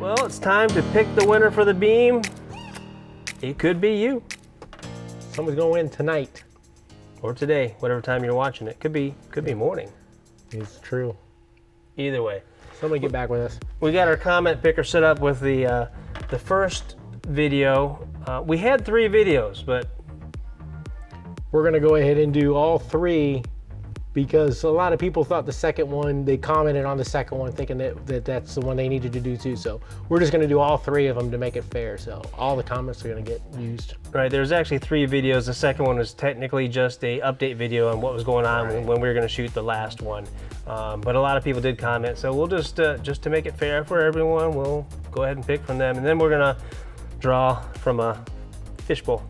Well, it's time to pick the winner for the beam. It could be you. Someone's gonna win tonight. Or today, whatever time you're watching it. Could be morning. It's true. Either way. Somebody get back with us. We got our comment picker set up with the first video. We had 3 videos, but We're gonna go ahead and do all 3 because a lot of people thought the second one, they commented on the second one thinking that's the one they needed to do too. So we're just gonna do all 3 of them to make it fair. So all the comments are gonna get used. right, there's actually 3 videos. The second one was technically just a update video on what was going on when we were gonna shoot the last one. But a lot of people did comment, so we'll just to make it fair for everyone, we'll go ahead and pick from them, and then we're gonna draw from a fishbowl.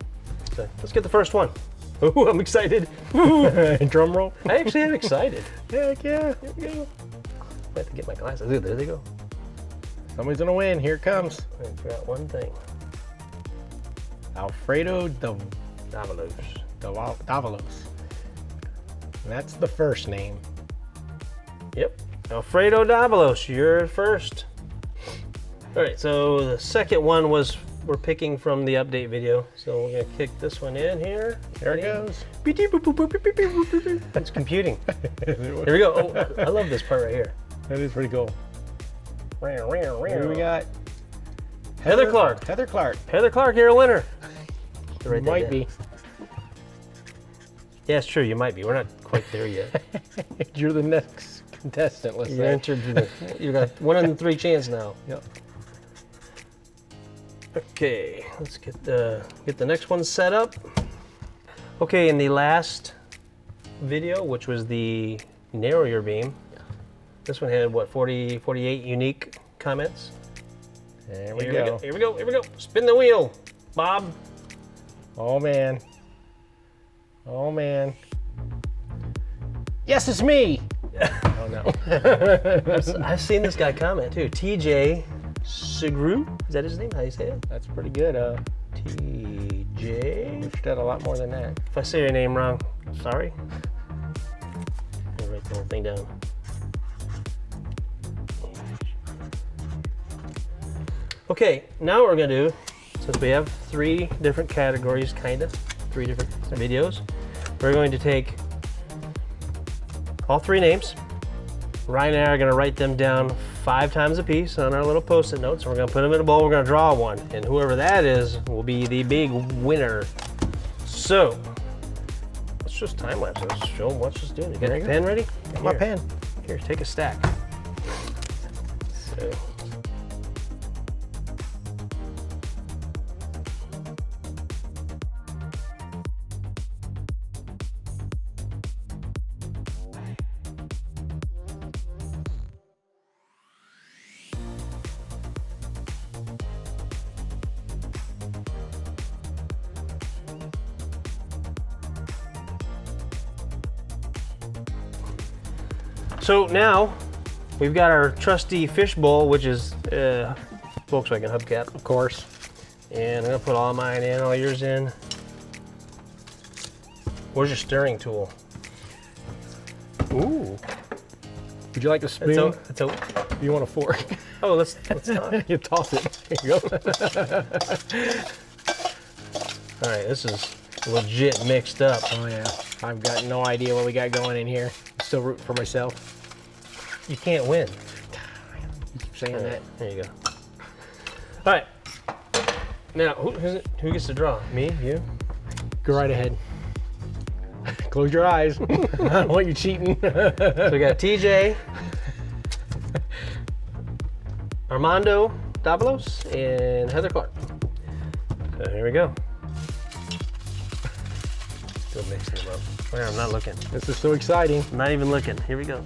So let's get the first one. Ooh, I'm excited. Drum roll. I actually am excited. Heck yeah. Here we go. I have to get my glasses. Ooh, there they go. Somebody's gonna win. Here it comes. I forgot one thing. Alfredo Davalos. Davalos. That's the first name. Yep. Alfredo Davalos, you're first. All right, so the second one was we're picking from the update video. So we're gonna kick this one in here. There it goes. It's computing. Here we go. Oh, I love this part right here. That is pretty cool. Here we got Heather Clark. Heather Clark. Heather Clark, you're a winner. Write that Might down. be. Yeah, it's true. You might be. We're not quite there yet. You're the next contestant. Let's You're say. entered. You got 1 in 3 chance now. Yep. Okay, let's get the next one set up. Okay, in the last video, which was the narrow your beam, this one had what, 48 unique comments. There we Here go. Here we go. Here we go. Spin the wheel, Bob. Oh man. Oh man. Yes, it's me. Oh no. I've seen this guy comment too. TJ Segru, is that his name? How do you say it? That's pretty good. TJ. You should have a lot more than that. If I say your name wrong, sorry. I'll write the whole thing down. Okay, now what we're gonna do, since we have 3 different categories, 3 different videos, we're going to take all 3 names. Ryan and I are gonna write them down 5 times a piece on our little Post-it notes. We're gonna put them in a bowl, we're gonna draw one, and whoever that is will be the big winner. So, let's just time lapse. Let's show them what's just doing. You got There your you pen ready? Got my pen. Here, take a stack. So. So now we've got our trusty fishbowl, which is Volkswagen hubcap, Of course. and I'm gonna put all mine in, all yours in. Where's your stirring tool? Ooh. Would you like a It's spoon? a, You want a fork? oh, let's talk. You toss it. There you go. All right, this is legit mixed up. Oh yeah. I've got no idea what we got going in here. Still rooting for myself. You can't win. You keep saying that. There you go. All right. Now, who gets to draw? Me? You? Go right ahead. Close your eyes. I don't want you cheating. So we got TJ, Armando Davalos, and Heather Clark. So here we go. Still mixing them up. Where? I'm not looking. This is so exciting. I'm not even looking. Here we go.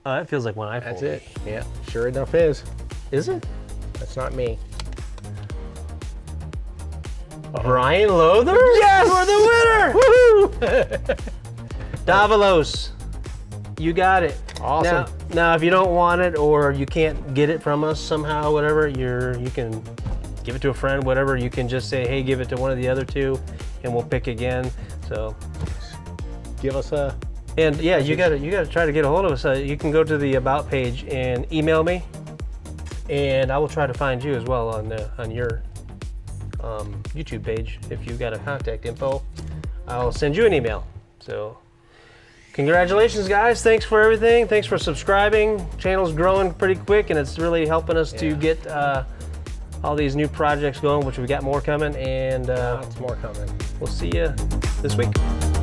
Oh, that feels like one I That's folded. it. Yeah, sure enough is. Is it? That's not me. Brian Lother? Yes! We're the winner! Woohoo! Davalos, you got it. Awesome. Now, if you don't want it or you can't get it from us somehow, whatever, you can give it to a friend, whatever. You can just say, hey, give it to one of the other 2, and we'll pick again. So, Give us a. and yeah, you gotta try to get a hold of us. You can go to the About page and email me, And I will try to find you as well on your YouTube page. If you've got a contact info, I'll send you an email. So congratulations, guys. Thanks for everything. Thanks for subscribing. Channel's growing pretty quick, and it's really helping us to get all these new projects going, which we got more coming. And Lots more coming. we'll see you this week.